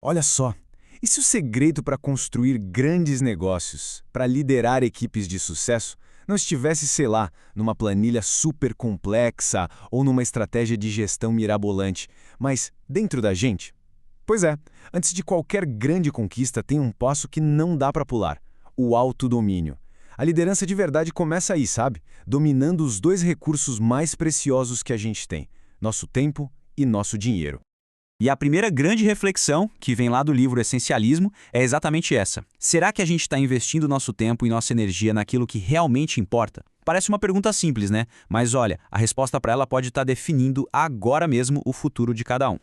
Olha só, e se o segredo para construir grandes negócios, para liderar equipes de sucesso, não estivesse, sei lá, numa planilha super complexa ou numa estratégia de gestão mirabolante, mas dentro da gente? Pois é, antes de qualquer grande conquista tem um passo que não dá para pular: o autodomínio. A liderança de verdade começa aí, sabe? Dominando os dois recursos mais preciosos que a gente tem: nosso tempo e nosso dinheiro. E a primeira grande reflexão, que vem lá do livro Essencialismo, é exatamente essa. Será que a gente está investindo nosso tempo e nossa energia naquilo que realmente importa? Parece uma pergunta simples, né? Mas olha, a resposta para ela pode estar definindo agora mesmo o futuro de cada um.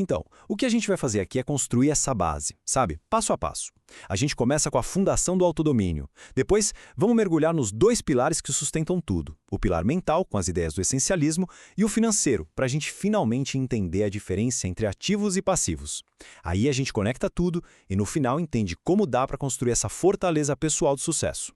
Então, o que a gente vai fazer aqui é construir essa base, sabe? Passo a passo. A gente começa com a fundação do autodomínio. Depois, vamos mergulhar nos dois pilares que sustentam tudo: o pilar mental, com as ideias do essencialismo, e o financeiro, para a gente finalmente entender a diferença entre ativos e passivos. Aí a gente conecta tudo e no final entende como dá para construir essa fortaleza pessoal do sucesso.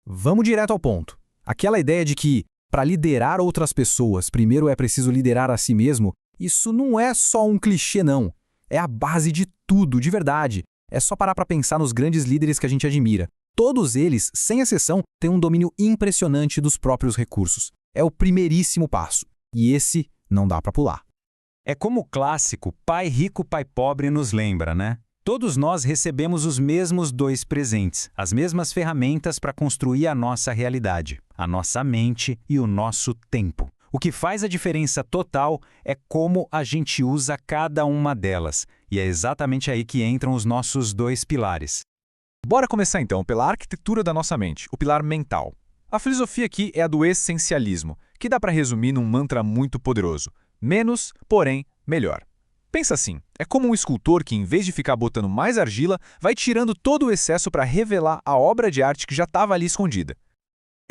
Vamos direto ao ponto. Aquela ideia de que, para liderar outras pessoas, primeiro é preciso liderar a si mesmo, isso não é só um clichê, não. É a base de tudo, de verdade. É só parar para pensar nos grandes líderes que a gente admira. Todos eles, sem exceção, têm um domínio impressionante dos próprios recursos. É o primeiríssimo passo. E esse não dá para pular. É como o clássico pai rico, pai pobre nos lembra, né? Todos nós recebemos os mesmos dois presentes, as mesmas ferramentas para construir a nossa realidade, a nossa mente e o nosso tempo. O que faz a diferença total é como a gente usa cada uma delas. E é exatamente aí que entram os nossos dois pilares. Bora começar então pela arquitetura da nossa mente, o pilar mental. A filosofia aqui é a do essencialismo, que dá para resumir num mantra muito poderoso: menos, porém, melhor. Pensa assim, é como um escultor que, em vez de ficar botando mais argila, vai tirando todo o excesso para revelar a obra de arte que já estava ali escondida.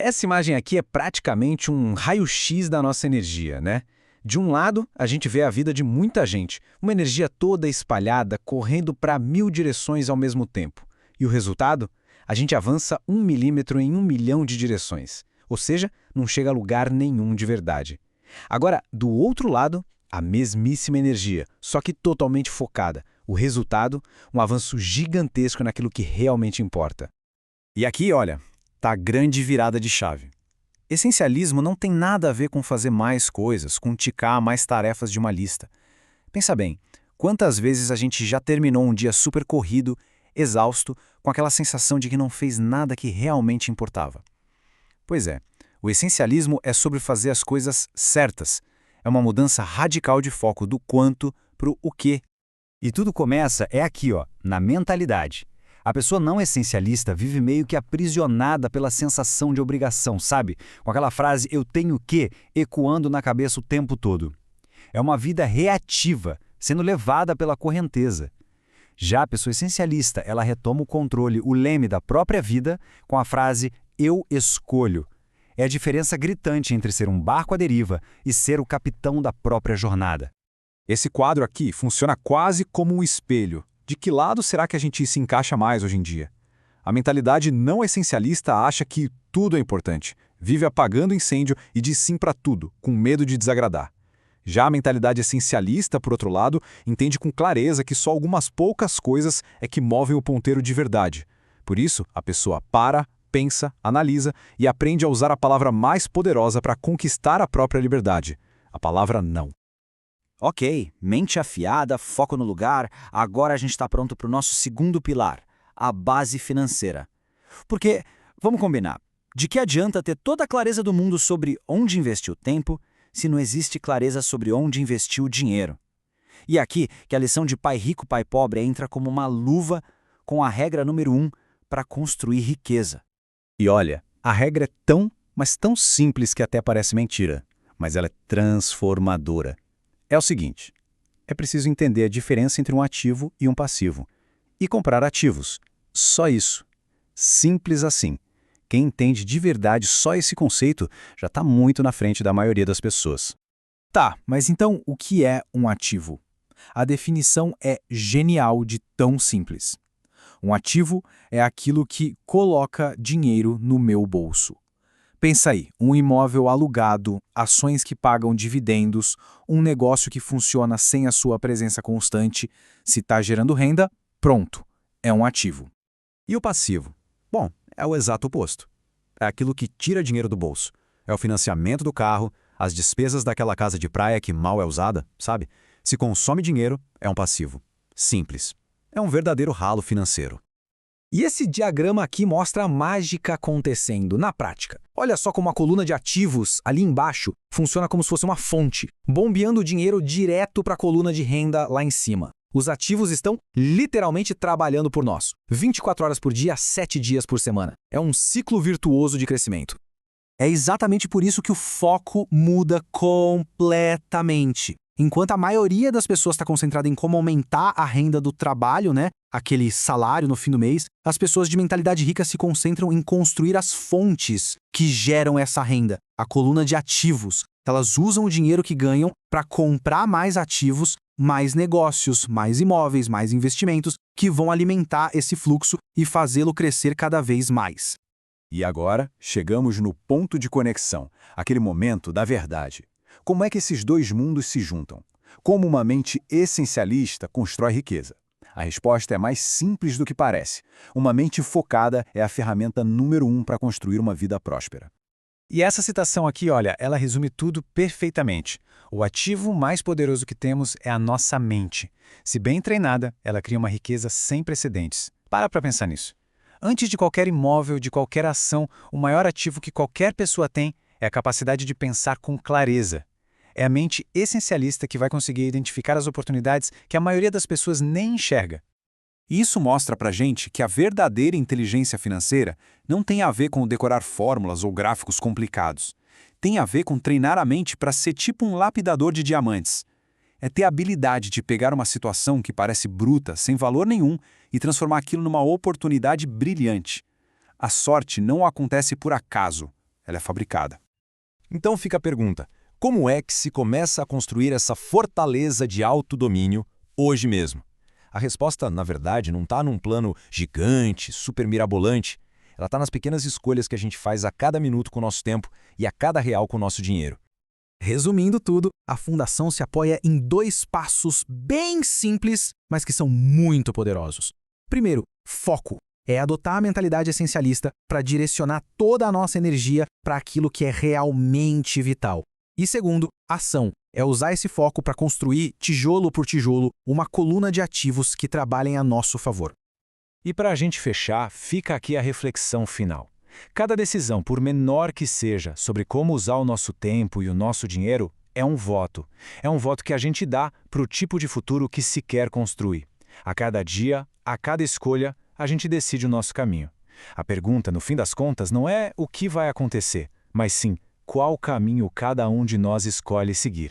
Essa imagem aqui é praticamente um raio-x da nossa energia, né? De um lado, a gente vê a vida de muita gente, uma energia toda espalhada, correndo para 1000 direções ao mesmo tempo. E o resultado? A gente avança 1 milímetro em 1 milhão de direções. Ou seja, não chega a lugar nenhum de verdade. Agora, do outro lado, a mesmíssima energia, só que totalmente focada. O resultado? Um avanço gigantesco naquilo que realmente importa. E aqui, olha, tá a grande virada de chave. Essencialismo não tem nada a ver com fazer mais coisas, com ticar mais tarefas de uma lista. Pensa bem, quantas vezes a gente já terminou um dia super corrido, exausto, com aquela sensação de que não fez nada que realmente importava? Pois é, o essencialismo é sobre fazer as coisas certas. É uma mudança radical de foco do quanto para o quê. E tudo começa aqui, ó, na mentalidade. A pessoa não essencialista vive meio que aprisionada pela sensação de obrigação, sabe? Com aquela frase "eu tenho que" ecoando na cabeça o tempo todo. É uma vida reativa, sendo levada pela correnteza. Já a pessoa essencialista, ela retoma o controle, o leme da própria vida com a frase "eu escolho". É a diferença gritante entre ser um barco à deriva e ser o capitão da própria jornada. Esse quadro aqui funciona quase como um espelho. De que lado será que a gente se encaixa mais hoje em dia? A mentalidade não essencialista acha que tudo é importante, vive apagando incêndio e diz sim para tudo, com medo de desagradar. Já a mentalidade essencialista, por outro lado, entende com clareza que só algumas poucas coisas é que movem o ponteiro de verdade. Por isso, a pessoa para, pensa, analisa e aprende a usar a palavra mais poderosa para conquistar a própria liberdade: a palavra não. Ok, mente afiada, foco no lugar, agora a gente está pronto para o nosso segundo pilar, a base financeira. Porque, vamos combinar, de que adianta ter toda a clareza do mundo sobre onde investir o tempo, se não existe clareza sobre onde investir o dinheiro? E aqui que a lição de pai rico, pai pobre entra como uma luva com a regra número 1 para construir riqueza. E olha, a regra é tão, mas tão simples que até parece mentira, mas ela é transformadora. É o seguinte: é preciso entender a diferença entre um ativo e um passivo. E comprar ativos. Só isso. Simples assim. Quem entende de verdade só esse conceito já está muito na frente da maioria das pessoas. Tá, mas então o que é um ativo? A definição é genial de tão simples. Um ativo é aquilo que coloca dinheiro no meu bolso. Pensa aí, um imóvel alugado, ações que pagam dividendos, um negócio que funciona sem a sua presença constante. Se está gerando renda, pronto, é um ativo. E o passivo? Bom, é o exato oposto. É aquilo que tira dinheiro do bolso. É o financiamento do carro, as despesas daquela casa de praia que mal é usada, sabe? Se consome dinheiro, é um passivo. Simples. É um verdadeiro ralo financeiro. E esse diagrama aqui mostra a mágica acontecendo na prática. Olha só como a coluna de ativos, ali embaixo, funciona como se fosse uma fonte, bombeando o dinheiro direto para a coluna de renda lá em cima. Os ativos estão literalmente trabalhando por nós, 24 horas por dia, 7 dias por semana. É um ciclo virtuoso de crescimento. É exatamente por isso que o foco muda completamente. Enquanto a maioria das pessoas está concentrada em como aumentar a renda do trabalho, né? Aquele salário no fim do mês, as pessoas de mentalidade rica se concentram em construir as fontes que geram essa renda, a coluna de ativos. Elas usam o dinheiro que ganham para comprar mais ativos, mais negócios, mais imóveis, mais investimentos, que vão alimentar esse fluxo e fazê-lo crescer cada vez mais. E agora, chegamos no ponto de conexão, aquele momento da verdade. Como é que esses dois mundos se juntam? Como uma mente essencialista constrói riqueza? A resposta é mais simples do que parece. Uma mente focada é a ferramenta número 1 para construir uma vida próspera. E essa citação aqui, olha, ela resume tudo perfeitamente. O ativo mais poderoso que temos é a nossa mente. Se bem treinada, ela cria uma riqueza sem precedentes. Para pensar nisso. Antes de qualquer imóvel, de qualquer ação, o maior ativo que qualquer pessoa tem é a capacidade de pensar com clareza. É a mente essencialista que vai conseguir identificar as oportunidades que a maioria das pessoas nem enxerga. Isso mostra pra gente que a verdadeira inteligência financeira não tem a ver com decorar fórmulas ou gráficos complicados. Tem a ver com treinar a mente para ser tipo um lapidador de diamantes. É ter a habilidade de pegar uma situação que parece bruta, sem valor nenhum, e transformar aquilo numa oportunidade brilhante. A sorte não acontece por acaso, ela é fabricada. Então fica a pergunta: como é que se começa a construir essa fortaleza de autodomínio hoje mesmo? A resposta, na verdade, não está num plano gigante, super mirabolante. Ela está nas pequenas escolhas que a gente faz a cada minuto com o nosso tempo e a cada real com o nosso dinheiro. Resumindo tudo, a Fundação se apoia em 2 passos bem simples, mas que são muito poderosos. Primeiro, foco. É adotar a mentalidade essencialista para direcionar toda a nossa energia para aquilo que é realmente vital. E segundo, ação. É usar esse foco para construir, tijolo por tijolo, uma coluna de ativos que trabalhem a nosso favor. E para a gente fechar, fica aqui a reflexão final. Cada decisão, por menor que seja, sobre como usar o nosso tempo e o nosso dinheiro, é um voto. É um voto que a gente dá para o tipo de futuro que se quer construir. A cada dia, a cada escolha, a gente decide o nosso caminho. A pergunta, no fim das contas, não é o que vai acontecer, mas sim qual caminho cada um de nós escolhe seguir.